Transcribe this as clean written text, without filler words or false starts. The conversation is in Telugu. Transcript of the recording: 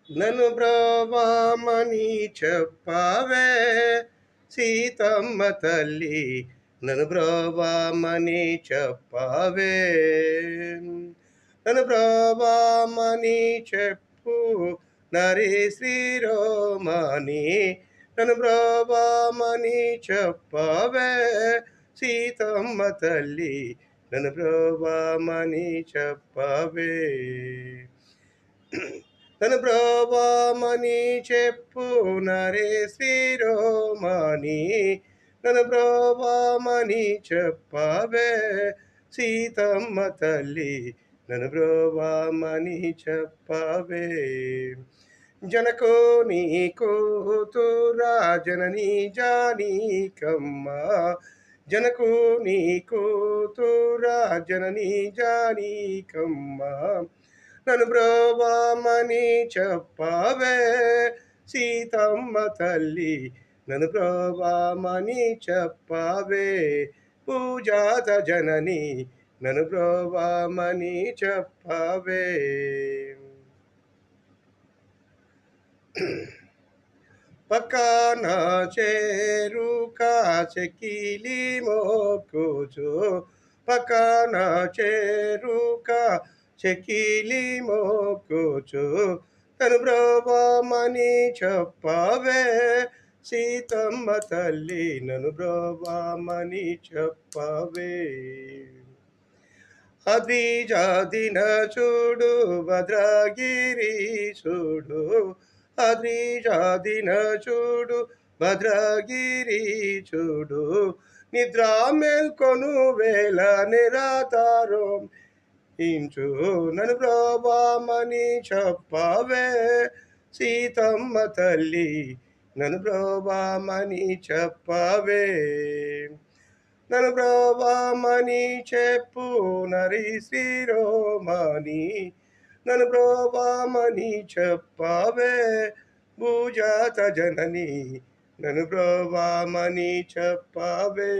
నన్ను బ్రోవమని చెప్పవే సీతమ్మ తల్లి, నన్ను బ్రోవమని చెప్పవే. నన్ను బ్రోవమని చెప్పు నరి శ్రీరోమణి, నన్ను బ్రోవమని చెప్పవే సీతమ్మ తల్లి, నన్ను బ్రోవమని చెప్పవే. నన్ను బ్రోవమని చెప్పు నరే శ్రీరోమణి, నన్ను బ్రోవమని చెప్పవే సీతమ్మ తల్లి, నన్ను బ్రోవమని చెప్పవే. జనకుని కూతురా జనని జానకమ్మ, జనకుని కూతురా జనని జానకమ్మ, నన్ను బ్రోవమని చెప్పవే సీతమ్మ తల్లి, నన్ను బ్రోవమని చెప్పవే. పూజాత జనని, నన్ను బ్రోవమని చెప్పవే. పక్కన చేరుక చెకిలి మోకుచు, పక్కన చేరుక చెకిలి మోకుచు, నన్ను బ్రోవమని చెప్పవే సీతమ్మ తల్లి, నన్ను బ్రోవమని చెప్పవే. అద్రిజాదిన చూడు భద్రగిరి చూడు, అద్రిజాదిన చూడు భద్రగిరి చూడు, నిద్ర మేల్కొను వేళ నిరాధారం ఇంచు, నన్ను బ్రోవమని చెప్పవే సీతమ్మ తల్లి, నన్ను బ్రోవమని చెప్పవే. నన్ను బ్రోవమని చెప్పు నరి శ్రీరోమణి, నన్ను బ్రోవమని చెప్పవే భూజాత జనని, నన్ను బ్రోవమని చెప్పవే.